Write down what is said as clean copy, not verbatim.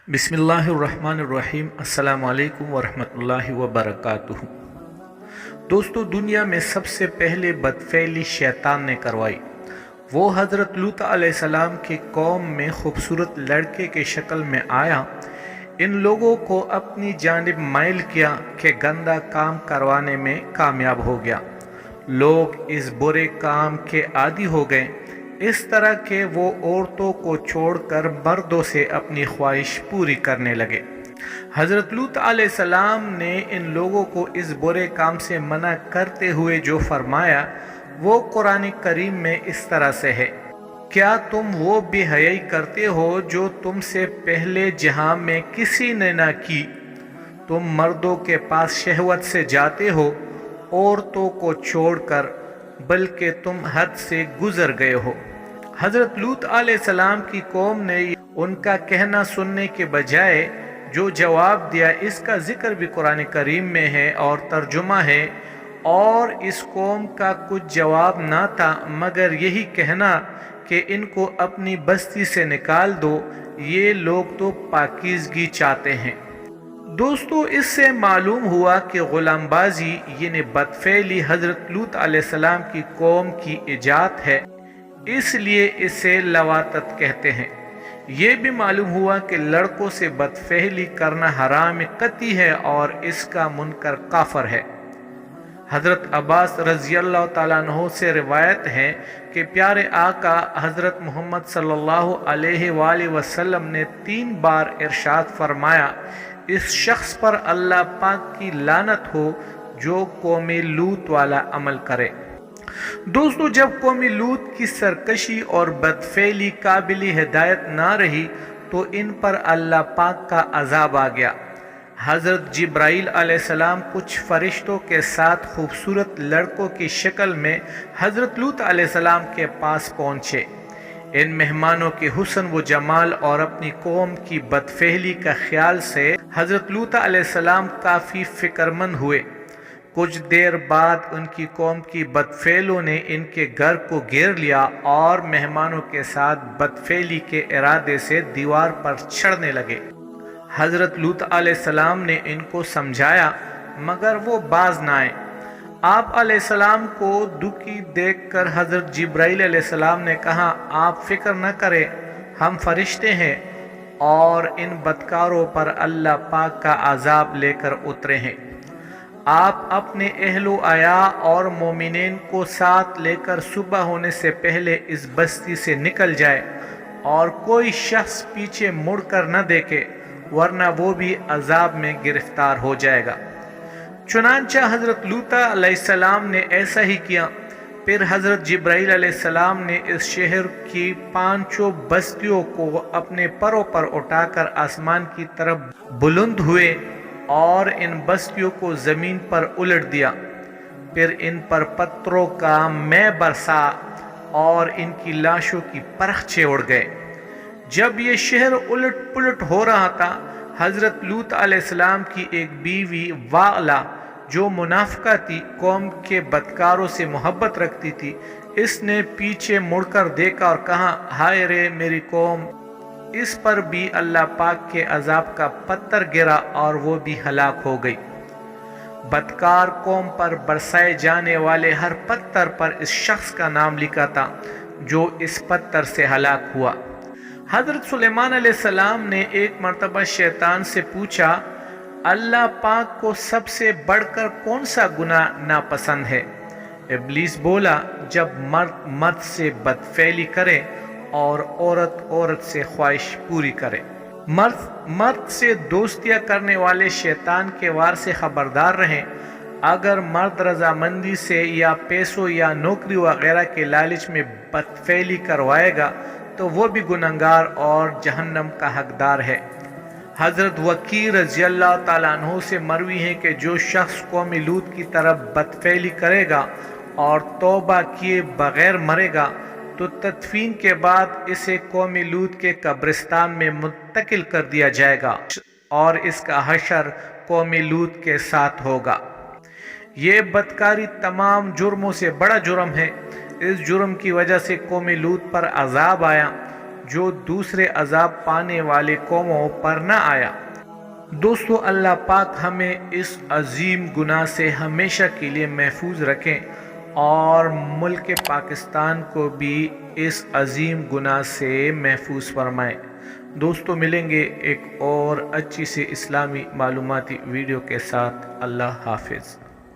बिस्मिल्लाहिर्रहमानिर्रहीम। अस्सलामु अलैकुम वरहमतुल्लाहि वबरकातुहू। दोस्तों, दुनिया में सबसे पहले बदफेली शैतान ने करवाई। वो हज़रत लूत अलैहिस्सलाम की कौम में खूबसूरत लड़के के शक्ल में आया। इन लोगों को अपनी जानिब माइल किया कि गंदा काम करवाने में कामयाब हो गया। लोग इस बुरे काम के आदी हो गए, इस तरह के वो औरतों को छोड़कर मर्दों से अपनी ख्वाहिश पूरी करने लगे। हज़रत लूत अलैहिस्सलाम ने इन लोगों को इस बुरे काम से मना करते हुए जो फरमाया वो कुरान करीम में इस तरह से है, क्या तुम वो बेहयाई करते हो जो तुमसे पहले जहां में किसी ने ना की? तुम मर्दों के पास शहवत से जाते हो औरतों को छोड़कर, बल्कि तुम हद से गुजर गए हो। हज़रत लूत अलैहिस्सलाम की कौम ने उनका कहना सुनने के बजाय जो जवाब दिया, इसका जिक्र भी कुरान करीम में है और तर्जुमा है। और इस कौम का कुछ जवाब ना था मगर यही कहना कि इनको अपनी बस्ती से निकाल दो, ये लोग तो पाकीज़गी चाहते हैं। दोस्तों, इससे मालूम हुआ कि गुलामबाजी यानी बदफेली हज़रत लूत अलैहिस्सलाम की कौम की इजाद है, इसलिए इसे लवातत कहते हैं। ये भी मालूम हुआ कि लड़कों से बदफेली करना हराम कती है और इसका मुनकर काफर है। हज़रत अब्बास रज़ियल्लाहु ताला अन्हु से रिवायत है कि प्यारे आका हज़रत मोहम्मद सल्लल्लाहु अलैहि वसल्लम ने 3 बार इरशाद फरमाया, इस शख्स पर अल्लाह पाक की लानत हो जो कौमी लूत वाला अमल करे। दोस्तों, जब कौमी लूत की सरकशी और बदफेली काबिल हिदायत ना रही तो इन पर अल्लाह पाक का अजाब आ गया। हज़रत जिब्राइल अलैहिस्सलाम कुछ फरिश्तों के साथ खूबसूरत लड़कों की शक्ल में हज़रत लूत अलैहिस्सलाम के पास पहुँचे। इन मेहमानों के हुस्न व जमाल और अपनी कौम की बदफेली का ख्याल से हज़रत लूत अलैहिस्सलाम काफ़ी फ़िक्रमंद हुए। कुछ देर बाद उनकी कौम की बदफेलों ने इनके घर को घेर लिया और मेहमानों के साथ बदफेली के इरादे से दीवार पर चढ़ने लगे। हज़रत लूत अलैहिस्सलाम ने इनको समझाया मगर वो बाज न आए। आप अलैहिस्सलाम को दुखी देखकर हज़रत जिब्राइल अलैहिस्सलाम ने कहा, आप फिक्र न करें, हम फरिश्ते हैं और इन बदकारों पर अल्लाह पाक का अजाब लेकर उतरे हैं। आप अपने अहलो आया और मोमिनीन को साथ लेकर सुबह होने से पहले इस बस्ती से निकल जाए और कोई शख्स पीछे मुड़कर न देखे, वरना वो भी अजाब में गिरफ्तार हो जाएगा। चुनांचा हज़रत लूत अलैहिस्सलाम ने ऐसा ही किया। फिर हज़रत जिब्राइल अलैहिस्सलाम ने इस शहर की 5 बस्तियों को अपने परों पर उठाकर आसमान की तरफ बुलंद हुए और इन बस्तियों को ज़मीन पर उलट दिया। फिर इन पर पत्थरों का मैं बरसा और इनकी लाशों की परखचे उड़ गए। जब ये शहर उलट पुलट हो रहा था, हज़रत लूत अलैहिस्सलाम की एक बीवी वाला जो मुनाफिका थी, कौम के बदकारों से मोहब्बत रखती थी, इसने पीछे मुड़कर देखा और कहा, हाय रे मेरी कौम। इस पर भी अल्लाह पाक के अजाब का पत्थर गिरा और वो भी हलाक हो गई। बदकार कौम पर बरसाए जाने वाले हर पत्थर पर इस शख्स का नाम लिखा था जो इस पत्थर से हलाक हुआ। हज़रत सुलेमान अलैहिस्सलाम ने एक मर्तबा शैतान से पूछा, अल्लाह पाक को सबसे बढ़कर कौन सा गुनाह नापसंद है? इब्लीस बोला, जब मर्द मर्द से बदफेली करे और औरत औरत से ख्वाहिश पूरी करे। मर्द मर्द से दोस्तियां करने वाले शैतान के वार से खबरदार रहें। अगर मर्द रजामंदी से या पैसों या नौकरी वगैरह के लालच में बदफेली करवाएगा तो वो भी गुनहगार और जहन्नम का हकदार है। हज़रत वकील रज़ियल्लाहु ताला अन्हु से मरवी है कि जो शख्स कौम लूत की तरफ बदफेली करेगा और तौबा किए बगैर मरेगा तो तदफीन के बाद इसे कौम लूत के कब्रिस्तान में मुंतकिल कर दिया जाएगा और इसका हशर कौम लूत के साथ होगा। ये बदकारी तमाम जुर्मों से बड़ा जुर्म है। इस जुर्म की वजह से कौम लूत पर अजाब आया। جو دوسرے عذاب پانے والے قوموں پر نہ آیا۔ دوستو اللہ پاک ہمیں اس عظیم گناہ سے ہمیشہ کے لیے محفوظ رکھیں اور ملک پاکستان کو بھی اس عظیم گناہ سے محفوظ فرمائیں۔ دوستو ملیں گے ایک اور اچھی سی اسلامی معلوماتی ویڈیو کے ساتھ۔ اللہ حافظ۔